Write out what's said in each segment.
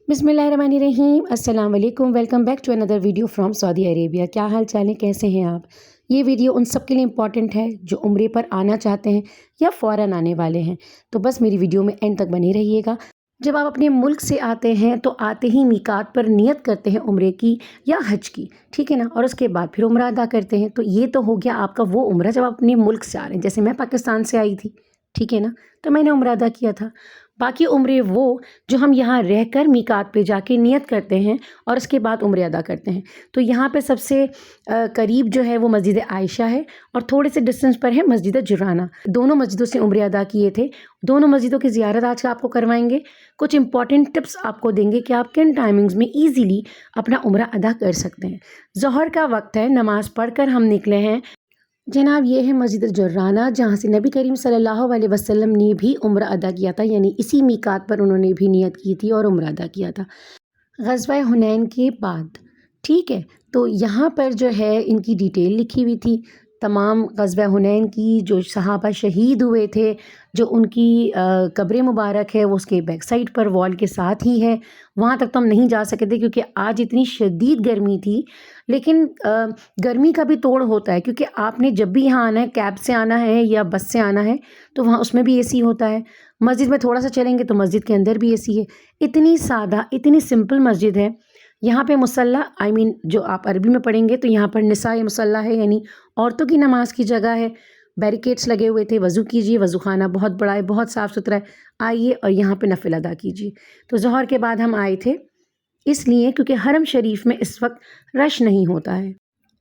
बिस्मिल्लाहिर्रहमानिर्रहीम। अस्सलाम वालेकुम। Welcome back to another video from Saudi Arabia. क्या हाल चाल है, कैसे हैं आप? ये वीडियो उन सब के लिए इम्पॉर्टेंट है जो उम्रे पर आना चाहते हैं या फ़ौरन आने वाले हैं। तो बस मेरी वीडियो में एंड तक बने रहिएगा। जब आप अपने मुल्क से आते हैं तो आते ही मीकात पर नियत करते हैं उम्रे की या हज की, ठीक है ना, और उसके बाद फिर उम्रा अदा करते हैं। तो ये तो हो गया आपका वो उम्रा जब आप अपने मुल्क से आ रहे हैं। जैसे मैं पाकिस्तान से आई थी, ठीक है ना, तो मैंने उम्रा अदा किया था। बाकी उम्रे वो जो हम यहाँ रहकर मीकात पे जाके नियत करते हैं और उसके बाद उम्रे अदा करते हैं। तो यहाँ पे सबसे करीब जो है वो मस्जिद आयशा है और थोड़े से डिस्टेंस पर है मस्जिद जुराना। दोनों मस्जिदों से उम्रे अदा किए थे। दोनों मस्जिदों की ज़ियारत आज आपको करवाएंगे। कुछ इंपॉर्टेंट टिप्स आपको देंगे कि आप किन टाइमिंग्स में ईज़िली अपना उम्रा अदा कर सकते हैं। ज़ोहर का वक्त है, नमाज़ पढ़कर हम निकले हैं। जनाब ये है मस्जिद जुर्राना, जहाँ से नबी करीम सल्लल्लाहु अलैहि वसल्लम ने भी उम्रा अदा किया था, यानी इसी मीकात पर उन्होंने भी नियत की थी और उम्रा अदा किया था ग़ज़वा हुनैन के बाद, ठीक है। तो यहाँ पर जो है इनकी डिटेल लिखी हुई थी तमाम ग़ज़वा हुनैन की, जो सहाबा शहीद हुए थे, जो उनकी कब्र मुबारक है वो उसके बैक साइड पर वॉल के साथ ही है। वहाँ तक तो हम नहीं जा सके थे क्योंकि आज इतनी शदीद गर्मी थी, लेकिन गर्मी का भी तोड़ होता है क्योंकि आपने जब भी यहाँ आना है, कैब से आना है या बस से आना है, तो वहाँ उसमें भी एसी होता है। मस्जिद में थोड़ा सा चलेंगे तो मस्जिद के अंदर भी एसी है। इतनी सादा, इतनी सिंपल मस्जिद है। यहाँ पे मुसल्ला जो आप अरबी में पढ़ेंगे तो यहाँ पर निसाए मुसल्ला है, यानी औरतों की नमाज की जगह है। बैरिकेड्स लगे हुए थे। वज़ू कीजिए, वज़ू खाना बहुत बड़ा है, बहुत साफ़ सुथरा है। आइए और यहाँ पे नफिल अदा कीजिए। तो ज़ोहर के बाद हम आए थे इसलिए क्योंकि हरम शरीफ में इस वक्त रश नहीं होता है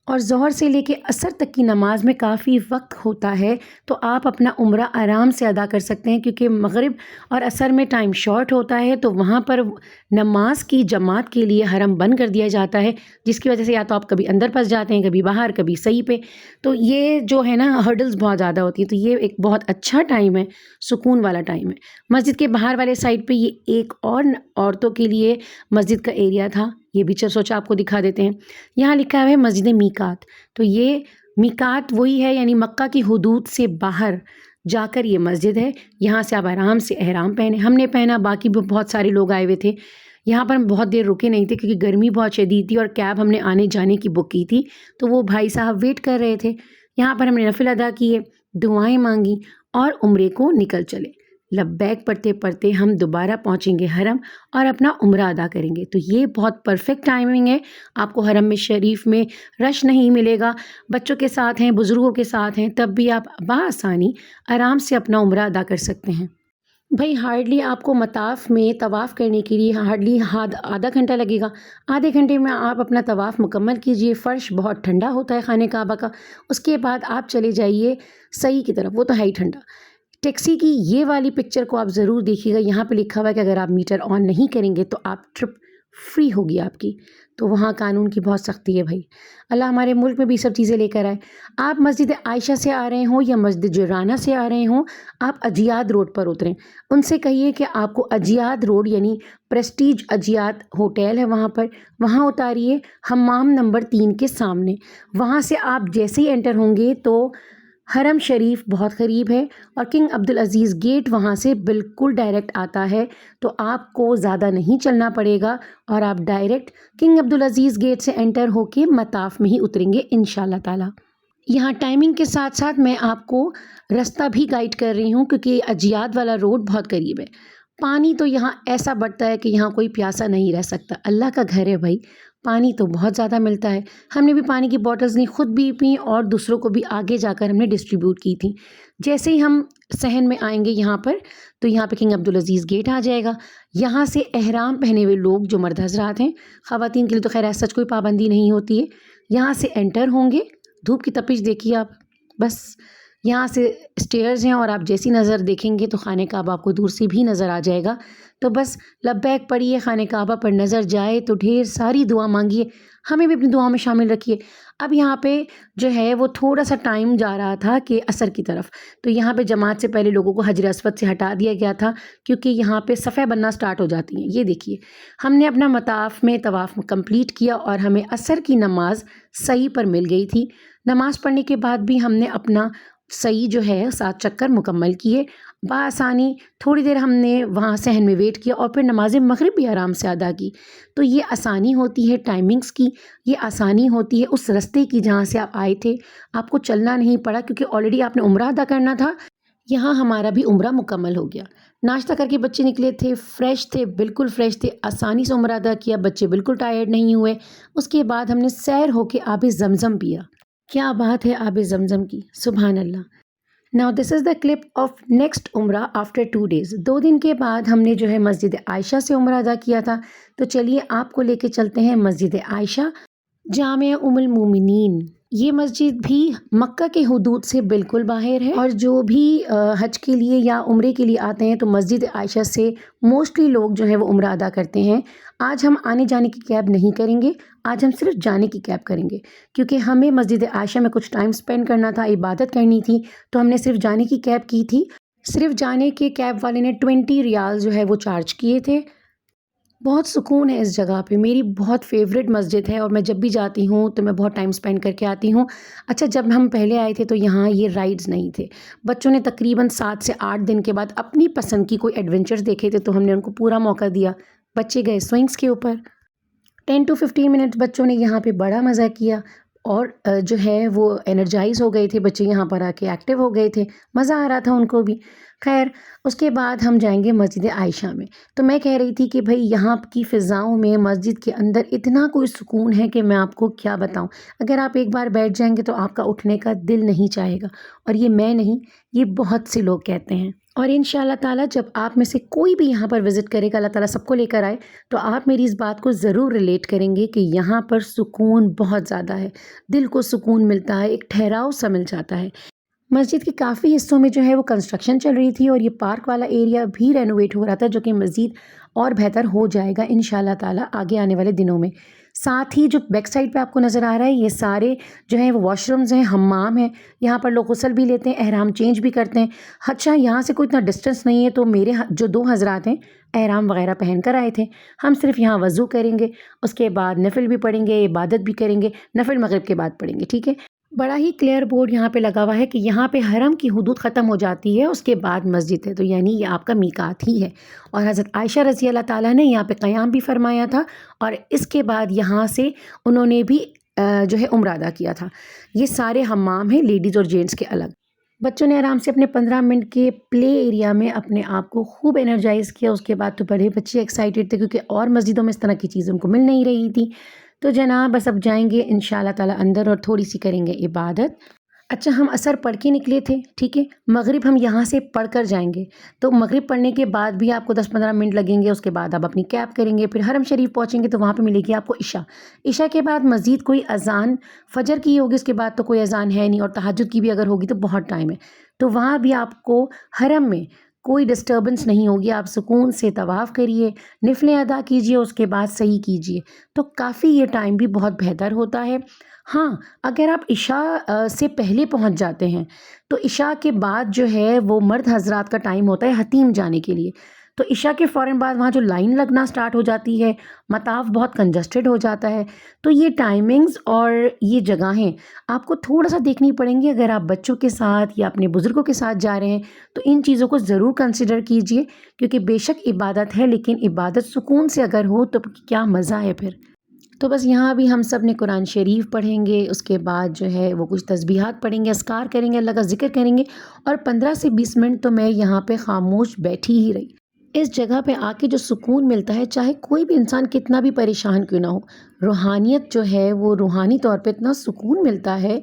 और ज़ोहर से लेके असर तक की नमाज़ में काफ़ी वक्त होता है, तो आप अपना उम्रा आराम से अदा कर सकते हैं क्योंकि मगरिब और असर में टाइम शॉर्ट होता है। तो वहाँ पर नमाज की जमात के लिए हरम बंद कर दिया जाता है, जिसकी वजह से या तो आप कभी अंदर फंस जाते हैं, कभी बाहर, कभी सही पे। तो ये जो है ना, हर्डल्स बहुत ज़्यादा होती हैं। तो ये एक बहुत अच्छा टाइम है, सुकून वाला टाइम है। मस्जिद के बाहर वाले साइड पर ये एक और औरतों के लिए मस्जिद का एरिया था, ये भी सोचा आपको दिखा देते हैं। यहाँ लिखा हुआ है मस्जिद मीकात। तो ये मीकात वही है, यानी मक्का की हुदूद से बाहर जाकर ये मस्जिद है। यहाँ से आप आराम से एहराम पहने, हमने पहना, बाकी भी बहुत सारे लोग आए हुए थे। यहाँ पर हम बहुत देर रुके नहीं थे क्योंकि गर्मी बहुत शदीद थी और कैब हमने आने जाने की बुक की थी, तो वो भाई साहब वेट कर रहे थे। यहाँ पर हमने नफिल अदा किए, दुआएं मांगी और उम्रे को निकल चले। लब्बैक पढ़ते पढ़ते हम दोबारा पहुँचेंगे हरम और अपना उम्रा अदा करेंगे। तो ये बहुत परफेक्ट टाइमिंग है। आपको हरम में शरीफ में रश नहीं मिलेगा। बच्चों के साथ हैं, बुज़ुर्गों के साथ हैं, तब भी आप बआसानी आराम से अपना उम्रा अदा कर सकते हैं। भाई हार्डली आपको मताफ़ में तवाफ़ करने के लिए हार्डली आधा घंटा लगेगा। आधे घंटे में आप अपना तवाफ़ मुकम्मल कीजिए। फ़र्श बहुत ठंडा होता है खाने काबा का। उसके बाद आप चले जाइए सही की तरफ, वो तो है ही ठंडा। टैक्सी की ये वाली पिक्चर को आप ज़रूर देखिएगा। यहाँ पे लिखा हुआ है कि अगर आप मीटर ऑन नहीं करेंगे तो आप ट्रिप फ्री होगी आपकी। तो वहाँ कानून की बहुत सख्ती है भाई। अल्लाह हमारे मुल्क में भी सब चीज़ें लेकर आए। आप मस्जिद आयशा से आ रहे हों या मस्जिद जुर्राना से आ रहे हों, आप अजियाद रोड पर उतरें। उनसे कहिए कि आपको अजियाद रोड, यानी प्रेस्टीज अजियाद होटल है वहाँ उतारिए, हम्माम नंबर 3 के सामने। वहाँ से आप जैसे ही एंटर होंगे तो हरम शरीफ बहुत करीब है और किंग अब्दुल अज़ीज़ गेट वहाँ से बिल्कुल डायरेक्ट आता है। तो आपको ज़्यादा नहीं चलना पड़ेगा और आप डायरेक्ट किंग अब्दुल अज़ीज़ गेट से एंटर होके मताफ़ में ही उतरेंगे इंशाल्लाह ताला। यहाँ टाइमिंग के साथ साथ मैं आपको रास्ता भी गाइड कर रही हूँ क्योंकि अजियाद वाला रोड बहुत करीब है। पानी तो यहाँ ऐसा बढ़ता है कि यहाँ कोई प्यासा नहीं रह सकता। अल्लाह का घर है भाई, पानी तो बहुत ज़्यादा मिलता है। हमने भी पानी की बॉटल्स ली, ख़ुद भी पी और दूसरों को भी आगे जाकर हमने डिस्ट्रीब्यूट की थी। जैसे ही हम सहन में आएंगे यहाँ पर, तो यहाँ पे किंग अब्दुल अज़ीज़ गेट आ जाएगा। यहाँ से एहराम पहने हुए लोग जो मर्द हज़रात हैं, ख़वातीन के लिए तो खैर ऐसा कोई पाबंदी नहीं होती है, यहाँ से एंटर होंगे। धूप की तपिश देखिए आप, बस यहाँ से स्टेयर्स हैं और आप जैसी नज़र देखेंगे तो खाने काबा आपको दूर से भी नज़र आ जाएगा। तो बस लब्बैक पढ़िए, खाने काबा पर नज़र जाए तो ढेर सारी दुआ मांगिए, हमें भी अपनी दुआ में शामिल रखिए। अब यहाँ पे जो है वो थोड़ा सा टाइम जा रहा था कि असर की तरफ, तो यहाँ पे जमात से पहले लोगों को हजर अस्वद से हटा दिया गया था क्योंकि यहाँ पे सफ़े बनना स्टार्ट हो जाती हैं। ये देखिए, हमने अपना मताफ़ में तवाफ़ कंप्लीट किया और हमें असर की नमाज सही पर मिल गई थी। नमाज़ पढ़ने के बाद भी हमने अपना सही जो है 7 चक्कर मुकम्मल किए बआसानी। थोड़ी देर हमने वहाँ सहन में वेट किया और फिर नमाज़ मगरिब भी आराम से अदा की। तो ये आसानी होती है टाइमिंग्स की, ये आसानी होती है उस रास्ते की जहाँ से आप आए थे। आपको चलना नहीं पड़ा क्योंकि ऑलरेडी आपने उम्रा अदा करना था। यहाँ हमारा भी उम्रा मुकम्मल हो गया। नाश्ता करके बच्चे निकले थे, फ्रेश थे, बिल्कुल फ्रेश थे, आसानी से उम्रा अदा किया, बच्चे बिल्कुल टायर्ड नहीं हुए। उसके बाद हमने सैर होके आब ज़मज़म पिया। क्या बात है आब ज़मज़म की, सुभान अल्लाह। Now this is the clip of next उम्रा आफ्टर 2 डेज़। 2 दिन के बाद हमने जो है मस्जिद आयशा से उम्रा अदा किया था। तो चलिए आपको लेके चलते हैं मस्जिद आयशा, जामिया उम्मुल मोमिनीन। ये मस्जिद भी मक्का के हुदूद से बिल्कुल बाहर है और जो भी हज के लिए या उम्रे के लिए आते हैं तो मस्जिद आयशा से मोस्टली लोग जो है वो उम्रा अदा करते हैं। आज हम आने जाने की कैब नहीं करेंगे, आज हम सिर्फ जाने की कैब करेंगे क्योंकि हमें मस्जिद आयशा में कुछ टाइम स्पेंड करना था, इबादत करनी थी, तो हमने सिर्फ जाने की कैब की थी। सिर्फ जाने के कैब वाले ने 20 रियाल जो है वो चार्ज किए थे। बहुत सुकून है इस जगह पे, मेरी बहुत फेवरेट मस्जिद है और मैं जब भी जाती हूँ तो मैं बहुत टाइम स्पेंड करके आती हूँ। अच्छा, जब हम पहले आए थे तो यहाँ ये राइड्स नहीं थे। बच्चों ने तकरीबन 7 से 8 दिन के बाद अपनी पसंद की कोई एडवेंचर्स देखे थे तो हमने उनको पूरा मौका दिया। बच्चे गए स्विंग्स के ऊपर, 10 to 15 मिनट बच्चों ने यहाँ पे बड़ा मज़ा किया और जो है वो एनर्जाइज हो गए थे बच्चे, यहाँ पर आके एक्टिव हो गए थे, मज़ा आ रहा था उनको भी। खैर उसके बाद हम जाएंगे मस्जिद आयशा में। तो मैं कह रही थी कि भाई यहाँ की फ़िज़ाओं में मस्जिद के अंदर इतना कोई सुकून है कि मैं आपको क्या बताऊँ। अगर आप एक बार बैठ जाएंगे तो आपका उठने का दिल नहीं चाहेगा। और ये मैं नहीं, ये बहुत से लोग कहते हैं। और इंशाअल्लाह ताला जब आप में से कोई भी यहाँ पर विज़िट करेगा, अल्लाह ताला सबको लेकर आए, तो आप मेरी इस बात को ज़रूर रिलेट करेंगे कि यहाँ पर सुकून बहुत ज़्यादा है, दिल को सुकून मिलता है, एक ठहराव सा मिल जाता है। मस्जिद के काफ़ी हिस्सों में जो है वो कंस्ट्रक्शन चल रही थी और ये पार्क वाला एरिया भी रेनोवेट हो रहा था, जो कि मज़ीद और बेहतर हो जाएगा इंशाअल्लाह ताला आगे आने वाले दिनों में। साथ ही जो बैक साइड पे आपको नज़र आ रहा है, ये सारे जो हैं वो वॉशरूम्स हैं, हम्माम हैं। यहाँ पर लोग गुस्ल भी लेते हैं, एहराम चेंज भी करते हैं। अच्छा, यहाँ से कोई इतना डिस्टेंस नहीं है, तो मेरे जो 2 हज़रात हैं एहराम वगैरह पहन कर आए थे। हम सिर्फ यहाँ वज़ू करेंगे, उसके बाद नफिल भी पढ़ेंगे, इबादत भी करेंगे, नफिल मगरिब के बाद पढ़ेंगे, ठीक है। बड़ा ही क्लियर बोर्ड यहाँ पे लगा हुआ है कि यहाँ पे हरम की हुदूद ख़त्म हो जाती है, उसके बाद मस्जिद है, तो यानी ये आपका मीकात ही है। और हज़रत आयशा रज़ी अल्लाह ताला ने यहाँ पे क़याम भी फरमाया था और इसके बाद यहाँ से उन्होंने भी जो है उम्रा अदा किया था। ये सारे हम्माम हैं लेडीज़ और जेंट्स के अलग। बच्चों ने आराम से अपने 15 मिनट के प्ले एरिया में अपने आप को खूब एनर्जाइज़ किया। उसके बाद तो बड़े बच्चे एक्साइटेड थे क्योंकि और मस्जिदों में इस तरह की चीज़ उनको मिल नहीं रही थी। तो जनाब बस अब जाएंगे इंशाअल्लाह ताला अंदर और थोड़ी सी करेंगे इबादत। अच्छा, हम असर पढ़ के निकले थे, ठीक है। मगरिब हम यहाँ से पढ़ कर जाएंगे, तो मगरिब पढ़ने के बाद भी आपको 10-15 मिनट लगेंगे। उसके बाद आप अपनी कैब करेंगे, फिर हरम शरीफ पहुँचेंगे तो वहाँ पे मिलेगी आपको इशा। इशा के बाद मज़ीद कोई अज़ान फ़जर की होगी, उसके बाद तो कोई अज़ान है नहीं, और तहज्जुद की भी अगर होगी तो बहुत टाइम है। तो वहाँ भी आपको हरम में कोई डिस्टर्बेंस नहीं होगी, आप सुकून से तवाफ़ करिए, निफलें अदा कीजिए, उसके बाद सही कीजिए, तो काफ़ी ये टाइम भी बहुत बेहतर होता है। हाँ, अगर आप इशा से पहले पहुंच जाते हैं तो इशा के बाद जो है वो मर्द हजरात का टाइम होता है हतीम जाने के लिए। तो इशा के फ़ौरन बाद वहाँ जो लाइन लगना स्टार्ट हो जाती है, मताफ बहुत कंजस्टेड हो जाता है। तो ये टाइमिंग्स और ये जगहें आपको थोड़ा सा देखनी पड़ेंगी। अगर आप बच्चों के साथ या अपने बुज़ुर्गों के साथ जा रहे हैं तो इन चीज़ों को ज़रूर कंसिडर कीजिए, क्योंकि बेशक इबादत है लेकिन इबादत सुकून से अगर हो तो क्या मज़ा है फिर। तो बस यहाँ भी हम सब ने कुरान शरीफ पढ़ेंगे, उसके बाद जो है वो कुछ तस्बीहात पढ़ेंगे, अस्कार करेंगे, अल्लाह का ज़िक्र करेंगे, और 15 से 20 मिनट तो मैं यहाँ पे खामोश बैठी ही रही। इस जगह पे आके जो सुकून मिलता है, चाहे कोई भी इंसान कितना भी परेशान क्यों ना हो, रूहानियत जो है वो रूहानी तौर पे इतना सुकून मिलता है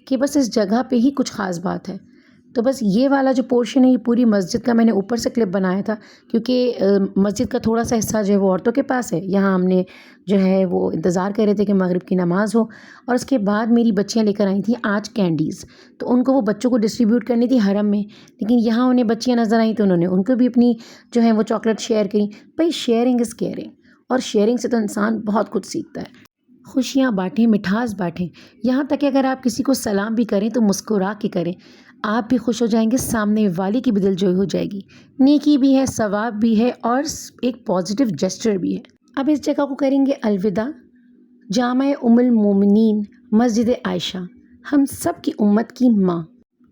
कि बस इस जगह पे ही कुछ ख़ास बात है। तो बस ये वाला जो पोर्शन है ये पूरी मस्जिद का मैंने ऊपर से क्लिप बनाया था, क्योंकि मस्जिद का थोड़ा सा हिस्सा जो है वो औरतों के पास है। यहाँ हमने जो है वो इंतज़ार कर रहे थे कि मगरिब की नमाज़ हो, और उसके बाद मेरी बच्चियाँ लेकर आई थी आज कैंडीज़, तो उनको वो बच्चों को डिस्ट्रीब्यूट करनी थी हरम में। लेकिन यहाँ उन्हें बच्चियाँ नज़र आई तो उन्होंने उनको भी अपनी जो है वो चॉकलेट शेयर करी। भाई शेयरिंग इज़ केयरिंग, और शेयरिंग से तो इंसान बहुत कुछ सीखता है। खुशियाँ बाँटें, मिठास बाँटें, यहाँ तक कि अगर आप किसी को सलाम भी करें तो मुस्कुरा के करें, आप भी खुश हो जाएंगे, सामने वाले की भी दिलजोई हो जाएगी। नेकी भी है, सवाब भी है, और एक पॉजिटिव जेस्चर भी है। अब इस जगह को करेंगे अलविदा। जामा उम्मुल मोमिनीन मस्जिद आयशा, हम सब की उम्मत की माँ।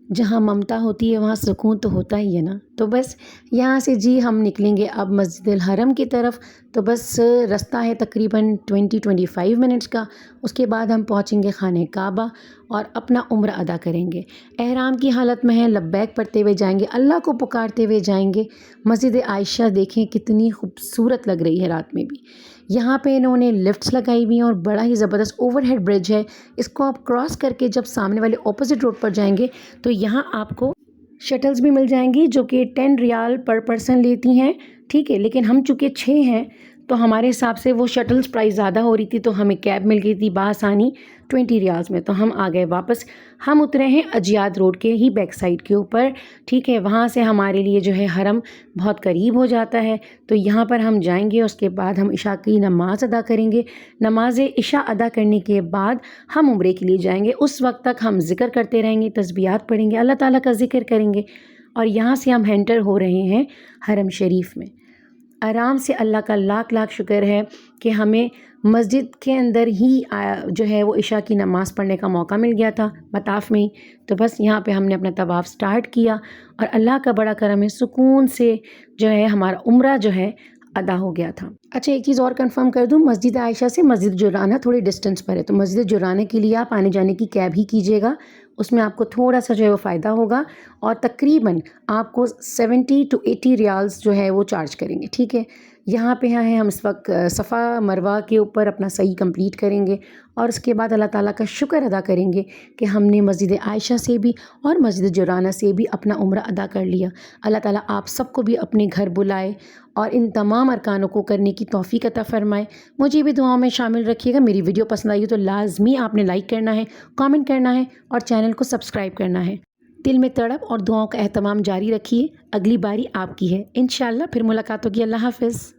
جہاں ممتا ہوتی ہے وہاں سکون تو ہوتا ہی ہے نا۔ تو بس یہاں سے جی ہم نکلیں گے اب مسجد الحرم کی طرف۔ تو بس رستہ ہے تقریباً 25 منٹس کا۔ اس کے بعد ہم پہنچیں گے خانہ کعبہ اور اپنا عمرہ ادا کریں گے۔ احرام کی حالت میں ہیں، لبیک پڑھتے ہوئے جائیں گے، اللہ کو پکارتے ہوئے جائیں گے۔ مسجد عائشہ دیکھیں کتنی خوبصورت لگ رہی ہے رات میں بھی۔ یہاں پہ انہوں نے لفٹس لگائی ہوئی ہیں اور بڑا ہی زبردست اوور ہیڈ برج ہے۔ اس کو آپ کراس کر کے جب سامنے والے اپوزٹ روڈ پر جائیں گے تو یہاں آپ کو شٹلز بھی مل جائیں گی جو کہ 10 ریال پر پرسن لیتی ہیں، ٹھیک ہے۔ لیکن ہم چونکہ 6 ہیں تو ہمارے حساب سے وہ شٹلز پرائز زیادہ ہو رہی تھی، تو ہمیں کیب مل گئی تھی بآسانی 20 ریالز میں۔ تو ہم آ گئے واپس۔ ہم اترے ہیں اجیاد روڈ کے ہی بیک سائڈ کے اوپر، ٹھیک ہے۔ وہاں سے ہمارے لیے جو ہے حرم بہت قریب ہو جاتا ہے، تو یہاں پر ہم جائیں گے۔ اس کے بعد ہم عشاء کی نماز ادا کریں گے۔ نماز عشاء ادا کرنے کے بعد ہم عمرے کے لیے جائیں گے۔ اس وقت تک ہم ذکر کرتے رہیں گے، تسبیحات پڑھیں گے، اللہ تعالیٰ کا ذکر کریں گے، اور یہاں سے ہم انٹر ہو رہے ہیں حرم شریف میں۔ آرام سے اللہ کا لاکھ لاکھ شکر ہے کہ ہمیں مسجد کے اندر ہی جو ہے وہ عشاء کی نماز پڑھنے کا موقع مل گیا تھا مطاف میں ہی۔ تو بس یہاں پہ ہم نے اپنا طواف سٹارٹ کیا اور اللہ کا بڑا کرم ہے، سکون سے جو ہے ہمارا عمرہ جو ہے ادا ہو گیا تھا۔ اچھا ایک چیز اور کنفرم کر دوں، مسجد عائشہ سے مسجد جرانہ تھوڑی ڈسٹینس پر ہے، تو مسجد جرانہ کے لیے آپ آنے جانے کی کیب ہی کیجیے گا، اس میں آپ کو تھوڑا سا جو ہے وہ فائدہ ہوگا، اور تقریباً آپ کو 70 to 80 ریالز جو ہے وہ چارج کریں گے، ٹھیک ہے۔ یہاں پہ ہیں ہم اس وقت صفا مروہ کے اوپر اپنا سعی کمپلیٹ کریں گے، اور اس کے بعد اللہ تعالیٰ کا شکر ادا کریں گے کہ ہم نے مسجد عائشہ سے بھی اور مسجد جرانہ سے بھی اپنا عمرہ ادا کر لیا۔ اللہ تعالیٰ آپ سب کو بھی اپنے گھر بلائے اور ان تمام ارکانوں کو کرنے کی توفیق عطا فرمائے۔ مجھے بھی دعاؤں میں شامل رکھیے گا۔ میری ویڈیو پسند آئی تو لازمی آپ نے لائک کرنا ہے، کامنٹ کرنا ہے اور چینل کو سبسکرائب کرنا ہے۔ دل میں تڑپ اور دعاؤں کا اہتمام جاری رکھیے، اگلی باری آپ کی ہے، انشاءاللہ پھر ملاقات ہوگی۔ اللہ حافظ۔